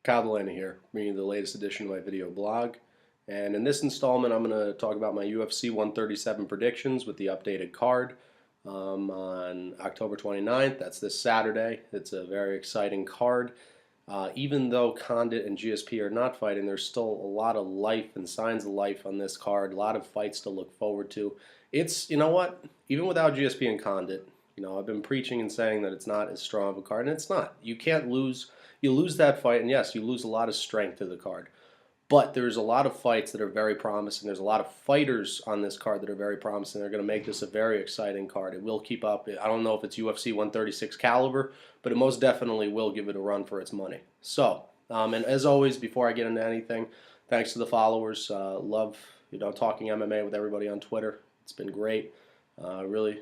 Kyle here, bringing you the latest edition of my video blog. And in this installment, I'm going to talk about my UFC 137 predictions with the updated card on October 29th. That's this Saturday. It's a very exciting card. Even though Condit and GSP are not fighting, there's still a lot of life and signs of life on this card. A lot of fights to look forward to. It's, you know what, even without GSP and Condit, I've been preaching and saying that it's not as strong of a card, and it's not. You can't lose. You lose that fight, and yes, you lose a lot of strength to the card. But there's a lot of fights that are very promising. There's a lot of fighters on this card that are very promising. They're going to make this a very exciting card. It will keep up. I don't know if it's UFC 136 caliber, but it most definitely will give it a run for its money. So, and as always, before I get into anything, thanks to the followers. Love, talking MMA with everybody on Twitter. It's been great. Really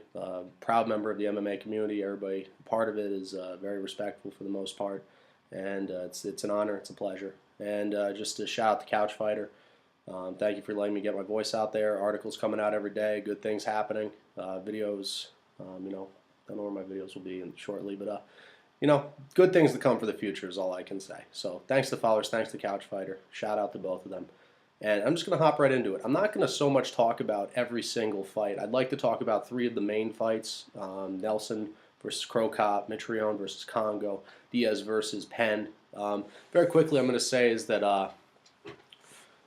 proud member of the MMA community. Everybody part of it is very respectful for the most part, and it's an honor. It's a pleasure. And just to shout out the Couch Fighter. Thank you for letting me get my voice out there. Articles coming out every day. Good things happening. Videos. Don't know where my videos will be shortly, but good things to come for the future is all I can say. So thanks to the followers. Thanks to Couch Fighter. Shout out to both of them. And I'm just going to hop right into it. I'm not going to so much talk about every single fight. I'd like to talk about three of the main fights. Nelson versus Crow Cop, Mitrione versus Congo, Diaz versus Penn. Very quickly, I'm going to say is that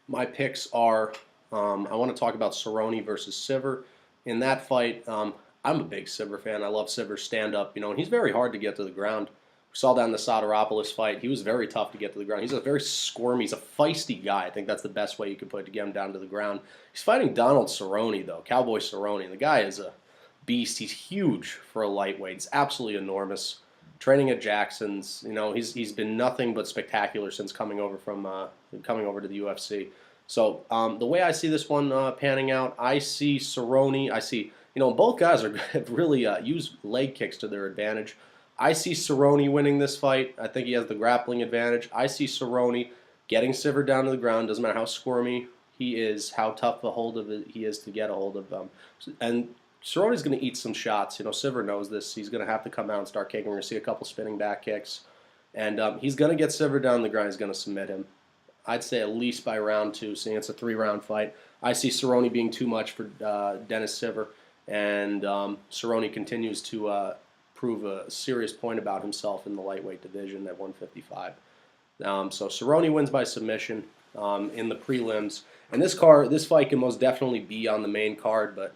my picks are, I want to talk about Cerrone versus Siver. In that fight, I'm a big Siver fan. I love Siver's stand-up, and he's very hard to get to the ground. We saw that in the Soteropoulos fight. He was very tough to get to the ground. He's a very squirmy, he's a feisty guy. I think that's the best way you could put it, to get him down to the ground. He's fighting Donald Cerrone, though, Cowboy Cerrone. The guy is a beast. He's huge for a lightweight. He's absolutely enormous. Training at Jackson's, he's been nothing but spectacular since coming over to the UFC. So the way I see this one panning out, I see Cerrone. I see, both guys have really used leg kicks to their advantage. I see Cerrone winning this fight. I think he has the grappling advantage. I see Cerrone getting Siver down to the ground. Doesn't matter how squirmy he is, how tough a hold of it he is to get a hold of. And Cerrone's going to eat some shots. Siver knows this. He's going to have to come out and start kicking. We're going to see a couple spinning back kicks. And he's going to get Siver down the ground. He's going to submit him. I'd say at least by round 2, seeing it's a 3-round fight. I see Cerrone being too much for Dennis Siver. And Cerrone continues to prove a serious point about himself in the lightweight division at 155. So Cerrone wins by submission in the prelims. And this fight can most definitely be on the main card, but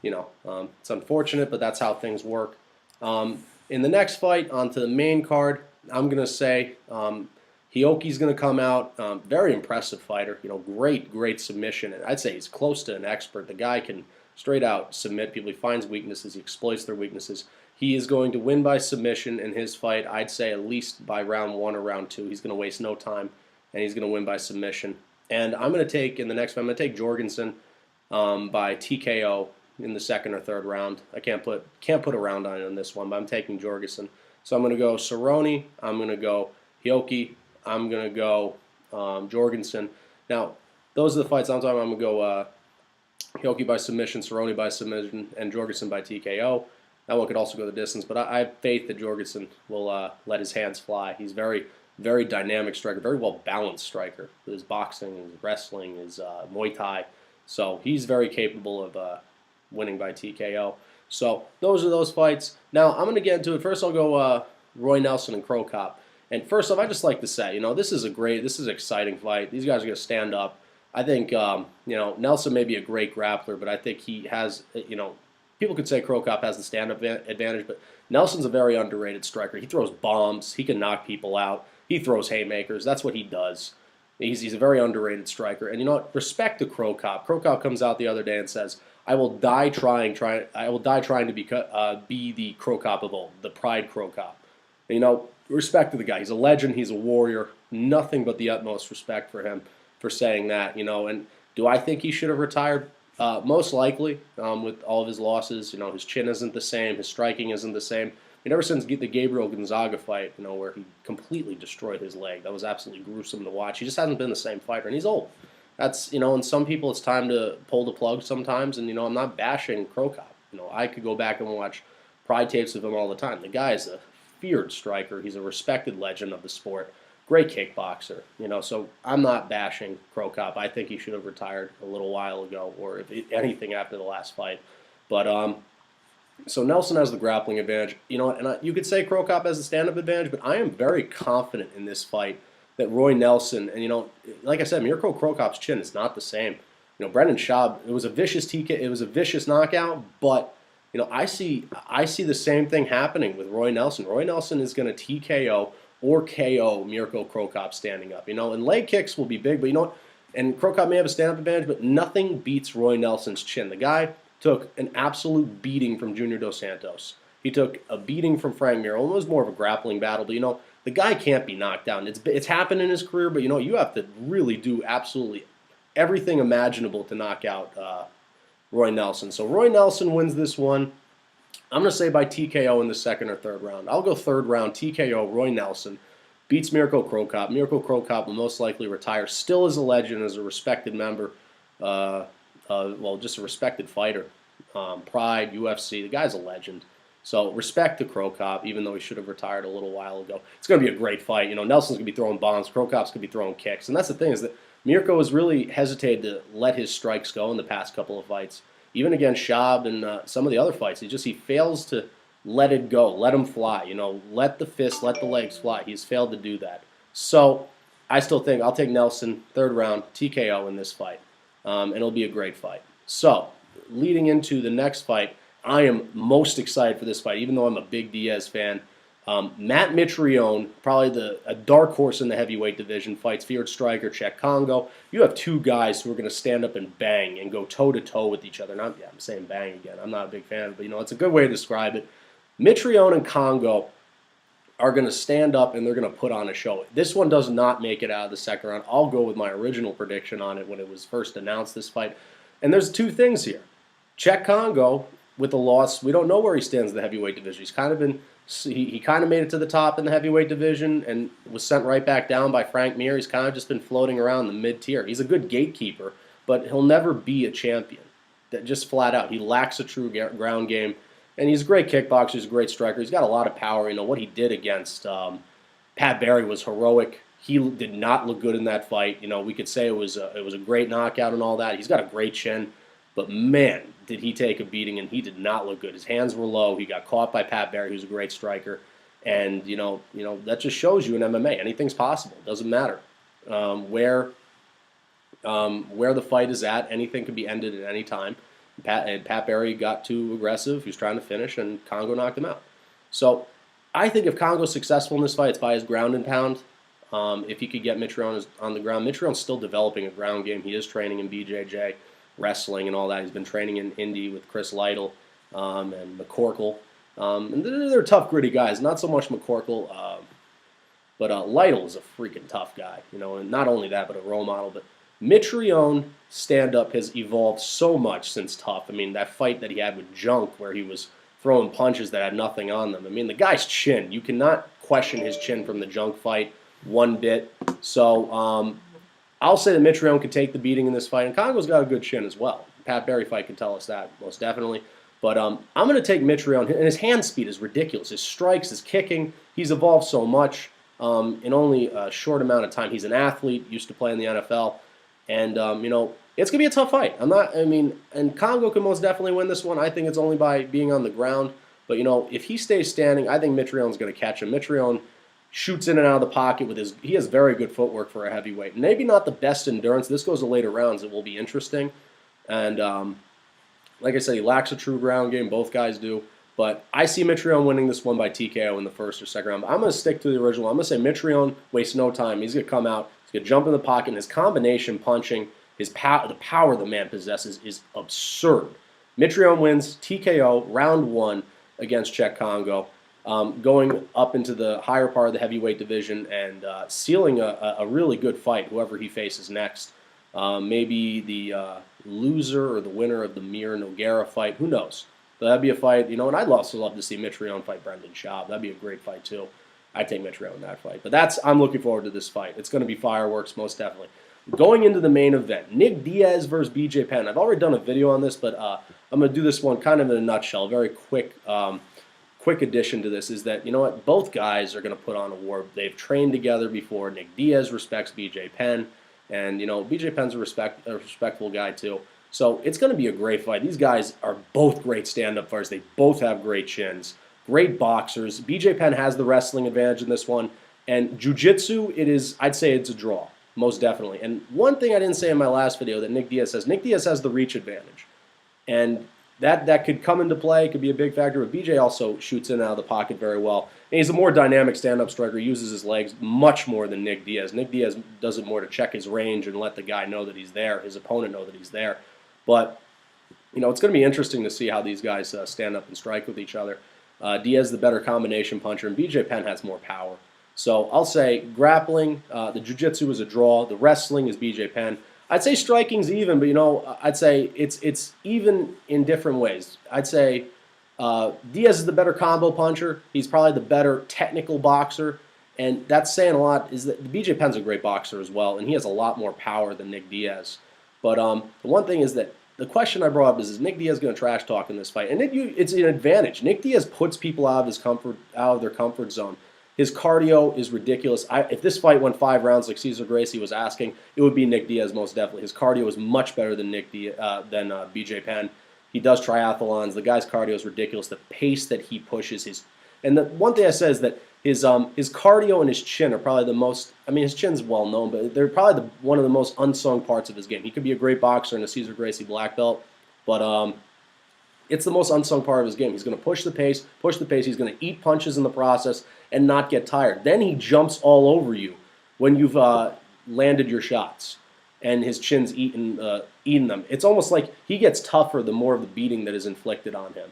it's unfortunate, but that's how things work. In the next fight, onto the main card, I'm going to say Hioki's going to come out. Very impressive fighter. Great submission. And I'd say he's close to an expert. The guy can straight out submit people. He finds weaknesses. He exploits their weaknesses. He is going to win by submission in his fight. I'd say at least by round 1 or round 2. He's going to waste no time, and he's going to win by submission. And I'm going to take, in the next fight, I'm going to take Jorgensen by TKO in the 2nd or 3rd round. I can't put a round on it in this one, but I'm taking Jorgensen. So I'm going to go Cerrone. I'm going to go Hioki. I'm going to go Jorgensen. Now, those are the fights I'm talking about. I'm going to go Hioki by submission, Cerrone by submission, and Jorgensen by TKO. That one could also go the distance, but I have faith that Jorgensen will let his hands fly. He's very, very dynamic striker, very well-balanced striker. His boxing, his wrestling, his Muay Thai. So he's very capable of winning by TKO. So those are those fights. Now I'm going to get into it. First I'll go Roy Nelson and Crow Cop. And first off, I just like to say, this is an exciting fight. These guys are going to stand up. I think, Nelson may be a great grappler, but I think he has, people could say Crow Cop has the stand-up advantage, but Nelson's a very underrated striker. He throws bombs. He can knock people out. He throws haymakers. That's what he does. He's a very underrated striker. And respect to Crow Cop. Crow Cop comes out the other day and says, I will die trying to be the Crow Cop of old, the Pride Crow Cop. Respect to the guy. He's a legend. He's a warrior. Nothing but the utmost respect for him for saying that. And do I think he should have retired? Most likely, with all of his losses. His chin isn't the same. His striking isn't the same. Ever since the Gabriel Gonzaga fight, where he completely destroyed his leg, that was absolutely gruesome to watch. He just hasn't been the same fighter, and he's old. That's, and some people it's time to pull the plug sometimes, and, I'm not bashing Crow Cop. I could go back and watch Pride tapes of him all the time. The guy is a feared striker. He's a respected legend of the sport. great kickboxer, so I'm not bashing Crow Cop. I think he should have retired a little while ago, or if anything after the last fight. But so Nelson has the grappling advantage, and you could say Crow Cop has the stand-up advantage, but I am very confident in this fight that Roy Nelson, and like I said, Mirko Crow Cop's chin is not the same. Brendan Schaub, it was a vicious TK, it was a vicious knockout, but I see the same thing happening with Roy Nelson. Roy Nelson is going to TKO or KO Mirko Crow Cop standing up. And leg kicks will be big, but and Crow Cop may have a stand-up advantage, but nothing beats Roy Nelson's chin. The guy took an absolute beating from Junior Dos Santos. He took a beating from Frank Mir. It was more of a grappling battle, but the guy can't be knocked down. It's happened in his career, but you have to really do absolutely everything imaginable to knock out Roy Nelson. So Roy Nelson wins this one. I'm going to say by TKO in the second or third round. I'll go third round, TKO, Roy Nelson. Beats Mirko Crow Cop. Mirko Crow Cop will most likely retire. Still is a legend, as a respected member. Just a respected fighter. Pride, UFC. The guy's a legend. So respect to Crow Cop, even though he should have retired a little while ago. It's going to be a great fight. Nelson's going to be throwing bombs. Crow Cop's going to be throwing kicks. And that's the thing, is that Mirko has really hesitated to let his strikes go in the past couple of fights. Even against Schaub and some of the other fights, he fails to let it go, let him fly. Let the fists, let the legs fly. He's failed to do that. So I still think I'll take Nelson, third round, TKO in this fight. And it'll be a great fight. So leading into the next fight, I am most excited for this fight, even though I'm a big Diaz fan. Matt Mitrione, probably a dark horse in the heavyweight division, fights feared striker Czech Congo. You have two guys who are going to stand up and bang and go toe-to-toe with each other. I'm saying bang again. I'm not a big fan, but it's a good way to describe it. Mitrione and Congo are going to stand up and they're going to put on a show. This one does not make it out of the second round. I'll go with my original prediction on it when it was first announced, this fight. And there's two things here. Czech Congo, with the loss, we don't know where he stands in the heavyweight division. He's kind of been... He kind of made it to the top in the heavyweight division and was sent right back down by Frank Mir. He's kind of just been floating around the mid-tier. He's a good gatekeeper, but he'll never be a champion. That just flat out. He lacks a true ground game, and he's a great kickboxer. He's a great striker. He's got a lot of power. What he did against Pat Barry was heroic. He did not look good in that fight. We could say it was a great knockout and all that. He's got a great chin, but man, did he take a beating, and he did not look good. His hands were low. He got caught by Pat Barry, who's a great striker. And, that just shows you in MMA, anything's possible. It doesn't matter where the fight is at. Anything can be ended at any time. Pat Barry got too aggressive. He was trying to finish, and Congo knocked him out. So I think if Congo's successful in this fight, it's by his ground and pound. If he could get Mitrione on the ground. Mitrione's still developing a ground game. He is training in BJJ. Wrestling and all that. He's been training in Indy with Chris Lytle and McCorkle. And they're tough, gritty guys. Not so much McCorkle, but Lytle is a freaking tough guy. And not only that, but a role model. But Mitrione stand-up has evolved so much since Tough. That fight that he had with Junk where he was throwing punches that had nothing on them. The guy's chin, you cannot question his chin from the Junk fight one bit. So, I'll say that Mitrione could take the beating in this fight, and Congo's got a good chin as well. Pat Barry fight can tell us that, most definitely. But I'm going to take Mitrione, and his hand speed is ridiculous. His strikes, his kicking, he's evolved so much in only a short amount of time. He's an athlete, used to play in the NFL, and, it's going to be a tough fight. And Congo can most definitely win this one. I think it's only by being on the ground. But, if he stays standing, I think Mitrione's going to catch him. Mitrione shoots in and out of the pocket with he has very good footwork for a heavyweight. Maybe not the best endurance. This goes to later rounds. It will be interesting. And like I said, he lacks a true ground game. Both guys do. But I see Mitrione winning this one by TKO in the first or second round. I'm going to stick to the original. I'm going to say Mitrione wastes no time. He's going to come out. He's going to jump in the pocket. And his combination punching, the power the man possesses is absurd. Mitrione wins TKO round one against Czech Congo. Going up into the higher part of the heavyweight division and sealing a really good fight, whoever he faces next. Maybe the loser or the winner of the Mir Nogueira fight. Who knows? But that'd be a fight, and I'd also love to see Mitrione fight Brendan Schaub. That'd be a great fight, too. I'd take Mitrione in that fight. But I'm looking forward to this fight. It's going to be fireworks, most definitely. Going into the main event, Nick Diaz versus BJ Penn. I've already done a video on this, but I'm going to do this one kind of in a nutshell, very quick quick addition to this is that, you know what, both guys are going to put on a war. They've trained together before. Nick Diaz respects BJ Penn, and, you know, BJ Penn's a respectful guy too. So it's going to be a great fight. These guys are both great stand-up fighters. They both have great chins, great boxers. BJ Penn has the wrestling advantage in this one, and jiu-jitsu, I'd say it's a draw, most definitely. And one thing I didn't say in my last video that Nick Diaz has the reach advantage, and that could come into play, could be a big factor, but BJ also shoots in and out of the pocket very well. And he's a more dynamic stand-up striker, uses his legs much more than Nick Diaz. Nick Diaz does it more to check his range and let the guy know that he's there, his opponent know that he's there. But, you know, it's going to be interesting to see how these guys stand up and strike with each other. Diaz is the better combination puncher, and BJ Penn has more power. So I'll say grappling, the jiu-jitsu is a draw, the wrestling is BJ Penn. I'd say striking's even, but, you know, I'd say it's even in different ways. I'd say Diaz is the better combo puncher. He's probably the better technical boxer, and that's saying a lot. Is that BJ Penn's a great boxer as well, and he has a lot more power than Nick Diaz. But the one thing is that the question I brought up is Nick Diaz going to trash talk in this fight? And it's an advantage. Nick Diaz puts people out of their comfort zone. His cardio is ridiculous. If this fight went 5 rounds like Cesar Gracie was asking, it would be Nick Diaz most definitely. His cardio is much better than BJ Penn. He does triathlons. The guy's cardio is ridiculous. The pace that he pushes, and the one thing I said is that his cardio and his chin are probably the most. I mean, his chin's well known, but they're probably one of the most unsung parts of his game. He could be a great boxer and a Cesar Gracie black belt, but it's the most unsung part of his game. He's going to push the pace. He's going to eat punches in the process and not get tired. Then he jumps all over you when you've landed your shots, and his chin's eating them. It's almost like he gets tougher the more of the beating that is inflicted on him.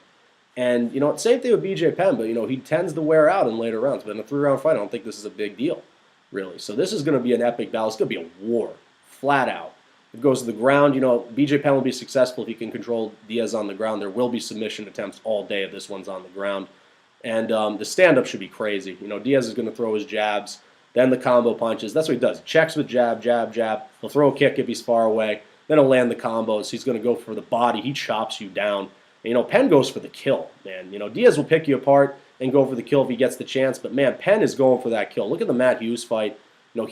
And, you know, same thing with BJ Penn, but, you know, he tends to wear out in later rounds. But in a 3-round fight, I don't think this is a big deal, really. So this is going to be an epic battle. It's going to be a war, flat out. It goes to the ground. You know, BJ Penn will be successful if he can control Diaz on the ground. There will be submission attempts all day if this one's on the ground. And the stand-up should be crazy. You know, Diaz is going to throw his jabs, then the combo punches. That's what he does. Checks with jab, jab, jab. He'll throw a kick if he's far away. Then he'll land the combos. He's going to go for the body. He chops you down. You know, Penn goes for the kill, man. You know, Diaz will pick you apart and go for the kill if he gets the chance. But, man, Penn is going for that kill. Look at the Matt Hughes fight. You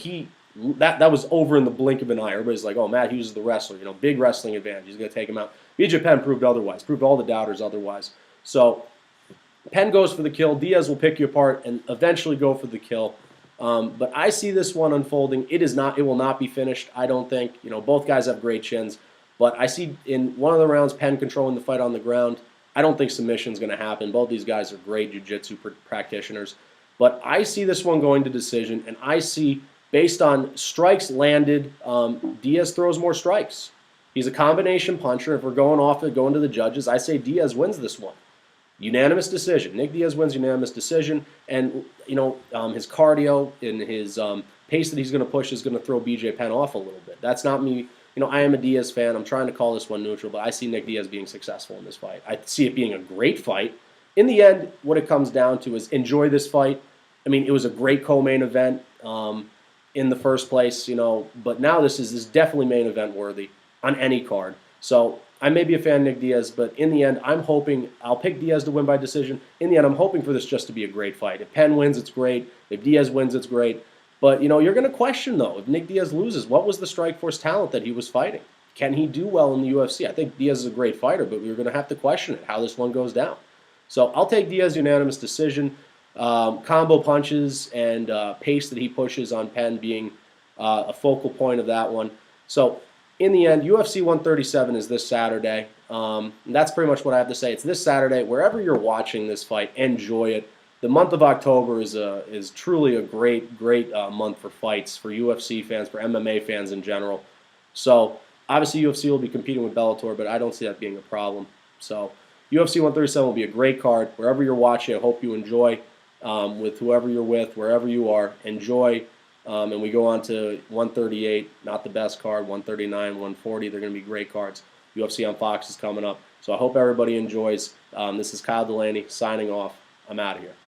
know, that was over in the blink of an eye. Everybody's like, oh, Matt Hughes is the wrestler. You know, big wrestling advantage. He's going to take him out. BJ Penn proved otherwise. Proved all the doubters otherwise. So Penn goes for the kill. Diaz will pick you apart and eventually go for the kill. But I see this one unfolding. It will not be finished, I don't think. You know, both guys have great chins. But I see in one of the rounds Penn controlling the fight on the ground. I don't think submission's going to happen. Both these guys are great jiu-jitsu practitioners. But I see this one going to decision, and I see, based on strikes landed, Diaz throws more strikes. He's a combination puncher. If we're going to the judges, I say Diaz wins this one. Unanimous decision. Nick Diaz wins unanimous decision. And, you know, his cardio and his pace that he's going to push is going to throw BJ Penn off a little bit. That's not me. You know, I am a Diaz fan. I'm trying to call this one neutral, but I see Nick Diaz being successful in this fight. I see it being a great fight. In the end, what it comes down to is enjoy this fight. I mean, it was a great co-main event in the first place, you know, but now this is definitely main event worthy on any card. So I may be a fan of Nick Diaz, but in the end, I'll pick Diaz to win by decision. In the end, I'm hoping for this just to be a great fight. If Penn wins, it's great. If Diaz wins, it's great. But, you know, you're going to question, though, if Nick Diaz loses, what was the Strikeforce talent that he was fighting? Can he do well in the UFC? I think Diaz is a great fighter, but we're going to have to question it, how this one goes down. So I'll take Diaz unanimous decision. Combo punches and pace that he pushes on Penn being a focal point of that one. So in the end, UFC 137 is this Saturday. And that's pretty much what I have to say. It's this Saturday. Wherever you're watching this fight, enjoy it. The month of October is truly a great month for fights, for UFC fans, for MMA fans in general. So obviously UFC will be competing with Bellator, but I don't see that being a problem. So UFC 137 will be a great card. Wherever you're watching, I hope you enjoy with whoever you're with, wherever you are. Enjoy. And we go on to 138, not the best card, 139, 140. They're going to be great cards. UFC on Fox is coming up. So I hope everybody enjoys. This is Kyle Delaney signing off. I'm out of here.